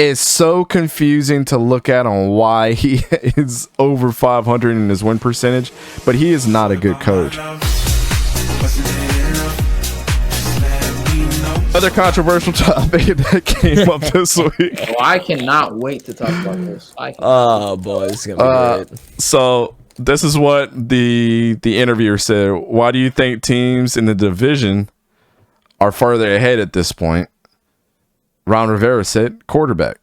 It's so confusing to look at on why he is over 500 in his win percentage, but he is not a good coach. Another controversial topic that came up this week. Oh, I cannot wait to talk about this. Oh boy, this is gonna be great. So this is what the interviewer said. Why do you think teams in the division are farther ahead at this point? Ron Rivera said quarterback.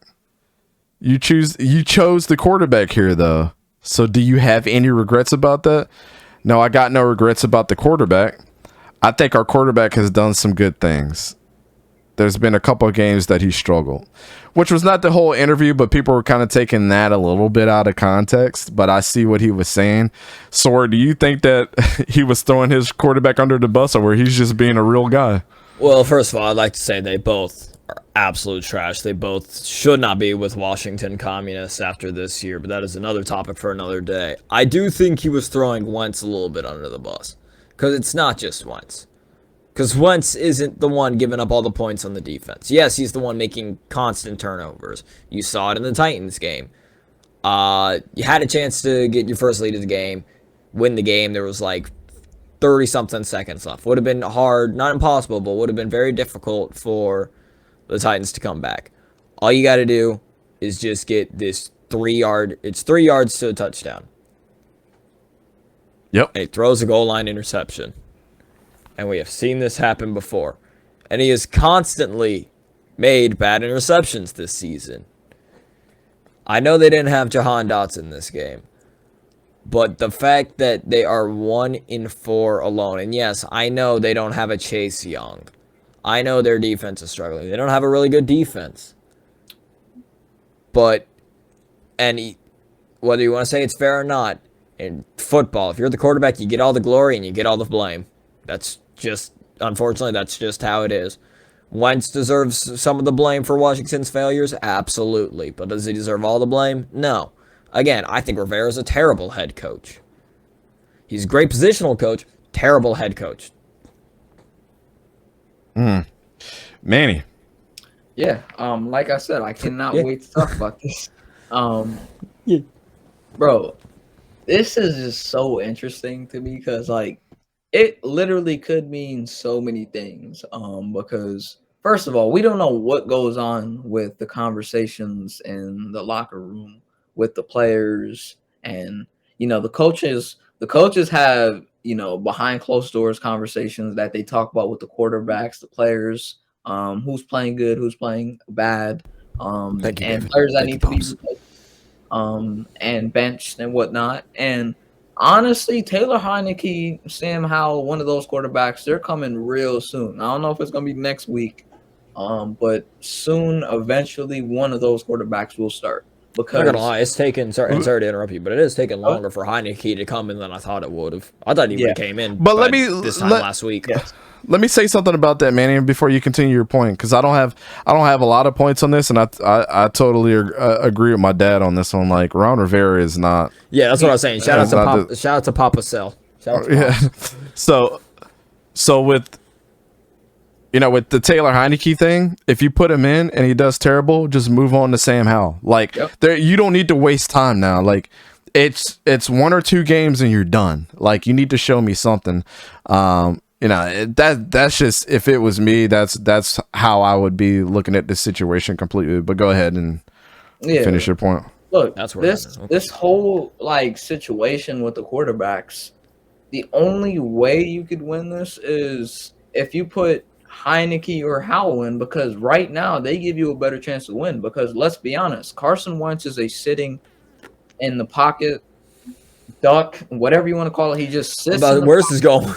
You chose the quarterback here though. So do you have any regrets about that? No, I got no regrets about the quarterback. I think our quarterback has done some good things. There's been a couple of games that he struggled, which was not the whole interview, but people were kind of taking that a little bit out of context. But I see what he was saying. So, do you think that he was throwing his quarterback under the bus, or where he's just being a real guy? Well, first of all, I'd like to say they both are absolute trash. They both should not be with Washington Communists after this year, but that is another topic for another day. I do think he was throwing Wentz a little bit under the bus, because it's not just Wentz. Because Wentz isn't the one giving up all the points on the defense. Yes, he's the one making constant turnovers. You saw it in the Titans game. You had a chance to get your first lead of the game, win the game. There was like 30-something seconds left. Would have been hard, not impossible, but would have been very difficult for the Titans to come back. All you got to do is just get this 3-yard. It's 3 yards to a touchdown. Yep. And he throws a goal line interception. And we have seen this happen before. And he has constantly made bad interceptions this season. I know they didn't have Jahan Dotson this game. But the fact that they are 1-4 alone. And yes, I know they don't have a Chase Young. I know their defense is struggling. They don't have a really good defense. But, whether you want to say it's fair or not, in football, if you're the quarterback, you get all the glory and you get all the blame. Unfortunately, that's just how it is. Wentz deserves some of the blame for Washington's failures? Absolutely. But does he deserve all the blame? No. Again, I think Rivera's a terrible head coach. He's a great positional coach, terrible head coach. Manny. Yeah, like I said, I cannot wait to talk about this. Bro, this is just so interesting to me because, like, it literally could mean so many things. Because first of all, we don't know what goes on with the conversations in the locker room with the players, and the coaches. The coaches have behind closed doors conversations that they talk about with the quarterbacks, the players, who's playing good, who's playing bad, and players that need to be and benched and whatnot. And honestly, Taylor Heineke, Sam Howell, one of those quarterbacks, they're coming real soon. I don't know if it's going to be next week, but soon, eventually, one of those quarterbacks will start. Because I'm not gonna lie, it's taken. Sorry to interrupt you, but it has taken longer for Heineke to come in than I thought it would have. I thought he would have came in, but last week. Yes. Let me say something about that, Manny, before you continue your point, because I don't have a lot of points on this, and I totally agree with my dad on this one. Like, Ron Rivera is not. Yeah, that's what I was saying. Shout out to Papa Sell. So with the Taylor Heineke thing, if you put him in and he does terrible, just move on to Sam Howell. Like, you don't need to waste time now. Like, it's 1 or 2 games and you're done. Like, you need to show me something. That's just, if it was me, that's how I would be looking at this situation completely. But go ahead and finish your point. Look, this whole situation with the quarterbacks, the only way you could win this is if you put Heineke or Howell in, because right now they give you a better chance to win. Because let's be honest, Carson Wentz is a sitting in the pocket duck, whatever you want to call it. He just sits. Where's this going?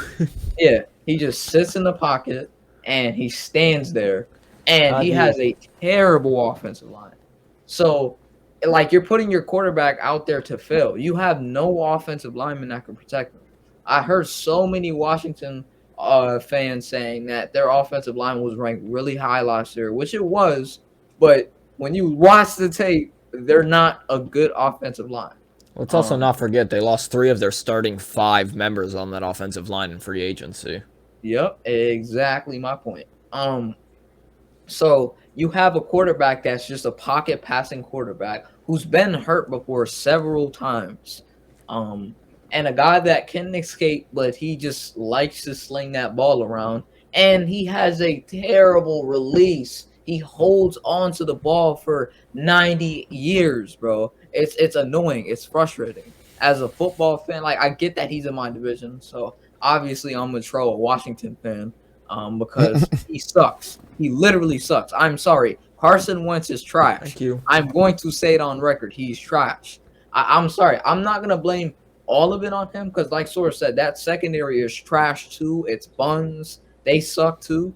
Yeah, he just sits in the pocket and he stands there, and he has a terrible offensive line. So, you're putting your quarterback out there to fail. You have no offensive lineman that can protect him. I heard so many Washington fans saying that their offensive line was ranked really high last year, which it was, but when you watch the tape, they're not a good offensive line. Let's also not forget they lost 3 of their starting 5 members on that offensive line in free agency. Yep, exactly my point. So you have a quarterback that's just a pocket passing quarterback who's been hurt before several times. And a guy that can escape, but he just likes to sling that ball around. And he has a terrible release. He holds on to the ball for 90 years, bro. It's annoying. It's frustrating. As a football fan, like, I get that he's in my division, so obviously I'm gonna troll a Washington fan, because he sucks. He literally sucks. I'm sorry. Carson Wentz is trash. Thank you. I'm going to say it on record. He's trash. I'm sorry. I'm not gonna blame all of it on him because, like Sora said, that secondary is trash too. It's buns. They suck too.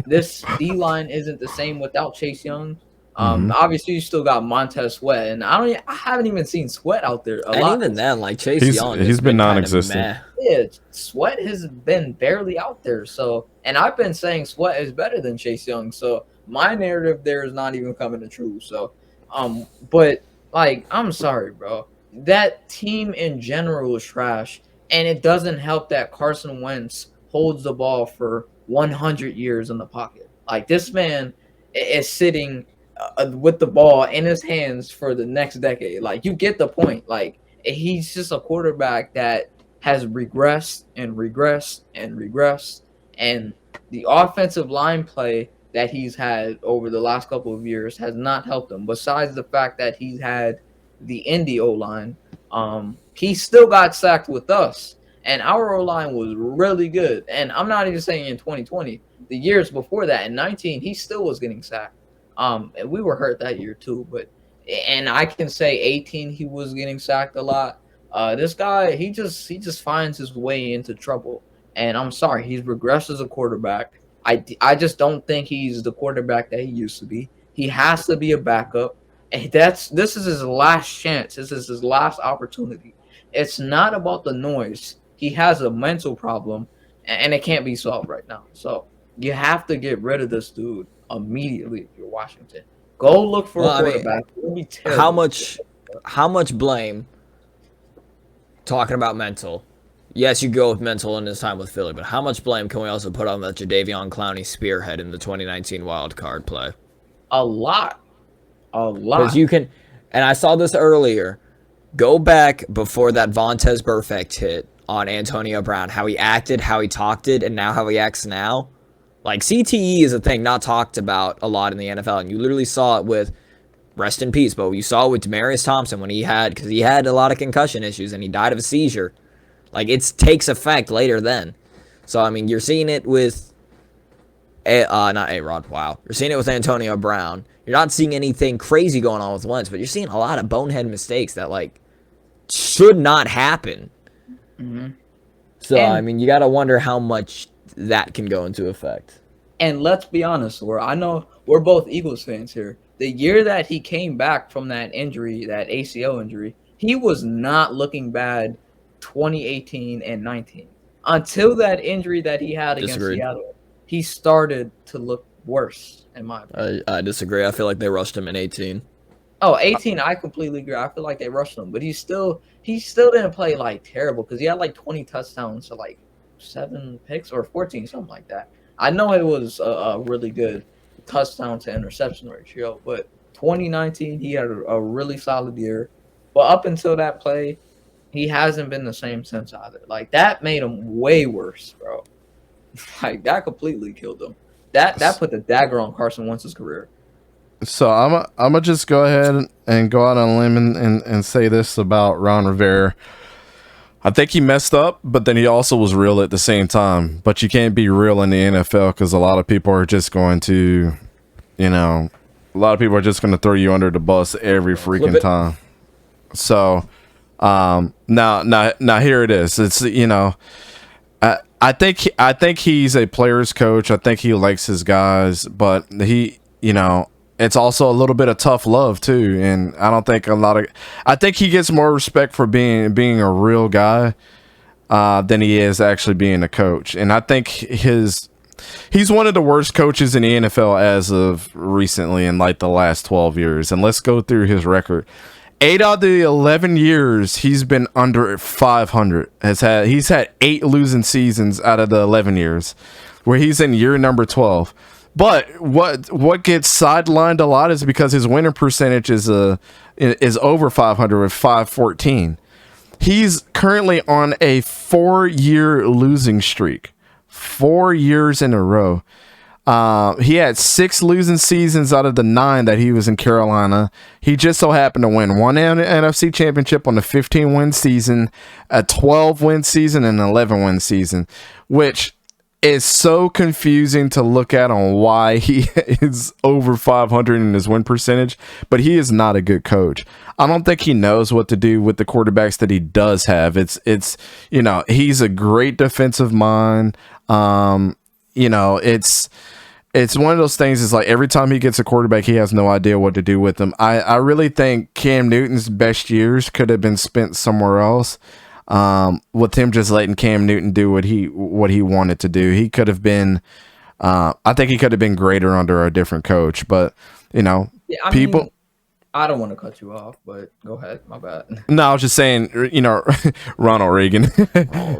This D line isn't the same without Chase Young. Obviously you still got Montez Sweat, and I haven't even seen Sweat out there a lot. Even then, like Chase Young, he's been non-existent. Yeah, Sweat has been barely out there. So, and I've been saying Sweat is better than Chase Young. So my narrative there is not even coming to true. So, but like, I'm sorry, bro. That team in general is trash, and it doesn't help that Carson Wentz holds the ball for 100 years in the pocket. Like, this man is sitting with the ball in his hands for the next decade. Like, you get the point. Like, he's just a quarterback that has regressed and regressed and regressed, and the offensive line play that he's had over the last couple of years has not helped him. Besides the fact that he's had the Indy O-line, he still got sacked with us, and our O-line was really good. And I'm not even saying in 2020, the years before that, in 19, he still was getting sacked. And we were hurt that year too, and I can say 18, he was getting sacked a lot. This guy, he just finds his way into trouble, and I'm sorry, he's regressed as a quarterback. I just don't think he's the quarterback that he used to be. He has to be a backup. And this is his last chance. This is his last opportunity. It's not about the noise. He has a mental problem, and it can't be solved right now. So you have to get rid of this dude immediately if you're Washington. Go look for a quarterback. How much blame, talking about mental, yes, you go with mental in his time with Philly, but how much blame can we also put on that Jadeveon Clowney spearhead in the 2019 wild card play? A lot. Because you can, and I saw this earlier, go back before that Vontaze Burfict hit on Antonio Brown, how he acted, how he talked it, and now how he acts now. Like, CTE is a thing not talked about a lot in the NFL, and you literally saw it with, rest in peace, but you saw it with Demaryius Thompson when because he had a lot of concussion issues, and he died of a seizure. Like, it takes effect later then. So, I mean, you're seeing it with, not A-Rod, wow. You're seeing it with Antonio Brown. You're not seeing anything crazy going on with Wentz, but you're seeing a lot of bonehead mistakes that, like, should not happen. So, I mean, you got to wonder how much that can go into effect. And let's be honest, I know we're both Eagles fans here. The year that he came back from that injury, that ACL injury, he was not looking bad 2018 and 19. Until that injury that he had against Seattle, he started to look worse, in my opinion. I disagree. I feel like they rushed him in 18. Oh, 18, I completely agree. I feel like they rushed him, but he still didn't play like terrible because he had like 20 touchdowns to like 7 picks or 14, something like that. I know it was a really good touchdown to interception ratio, but 2019 he had a really solid year. But up until that play, he hasn't been the same since either. Like, that made him way worse, bro. Like, that completely killed him. That put the dagger on Carson Wentz's career. So I'm gonna just go ahead and go out on a limb and say this about Ron Rivera. I think he messed up, but then he also was real at the same time. But you can't be real in the NFL because a lot of people are just going to, a lot of people are just going to throw you under the bus every freaking time. So now here it is. It's I think he's a player's coach. I think he likes his guys, but it's also a little bit of tough love too. And I don't think I think he gets more respect for being a real guy than he is actually being a coach. And I think he's one of the worst coaches in the NFL as of recently in like the last 12 years. And let's go through his record. 8 out of the 11 years he's been under 500. He's had 8 losing seasons out of the 11 years, where he's in year number 12. But what gets sidelined a lot is because his winning percentage is over 500 with 514. He's currently on a 4-year losing streak, 4 years in a row. He had 6 losing seasons out of the 9 that he was in Carolina. He just so happened to win one NFC championship on the 15-win season, a 12-win season, and an 11-win season, which is so confusing to look at on why he is over 500 in his win percentage, but he is not a good coach. I don't think he knows what to do with the quarterbacks that he does have. It's he's a great defensive mind. It's one of those things. Is like every time he gets a quarterback, he has no idea what to do with them. I really think Cam Newton's best years could have been spent somewhere else. With him just letting Cam Newton do what he wanted to do. He could have been, I think he could have been greater under a different coach, but people. I don't want to cut you off, but go ahead. My bad. No, I was just saying, Ronald Reagan.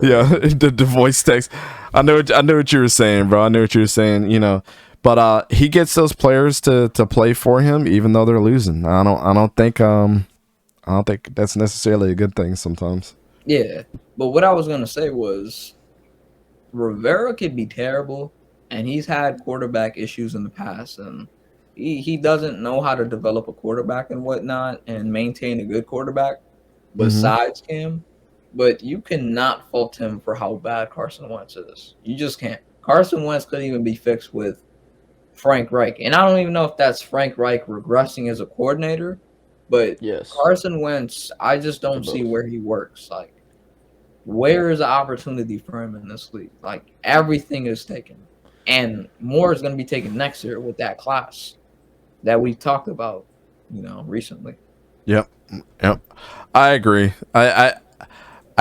Yeah, the voice text. I know what you were saying, bro. I know what you were saying, but he gets those players to play for him, even though they're losing. I don't think that's necessarily a good thing sometimes. Yeah, but what I was gonna say was Rivera could be terrible, and he's had quarterback issues in the past, and he doesn't know how to develop a quarterback and whatnot and maintain a good quarterback besides Cam. But you cannot fault him for how bad Carson Wentz is. You just can't. Carson Wentz couldn't even be fixed with Frank Reich, and I don't even know if that's Frank Reich regressing as a coordinator. But yes, Carson Wentz, I just don't see where he works. Like, where is the opportunity for him in this league? Like, everything is taken. And more is going to be taken next year with that class that we talked about, recently. Yep. I agree. I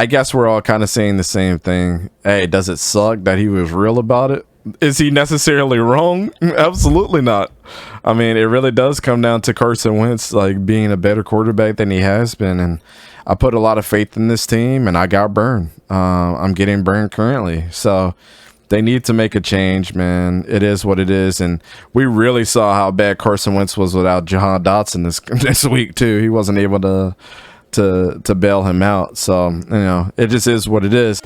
guess we're all kind of saying the same thing. Hey, does it suck that he was real about it? Is he necessarily wrong? Absolutely not. I mean, it really does come down to Carson Wentz being a better quarterback than he has been, and I put a lot of faith in this team, and I got burned. I'm getting burned currently, so they need to make a change, man. It is what it is, and we really saw how bad Carson Wentz was without Jahan Dotson this week too. He wasn't able to bail him out, so it just is what it is.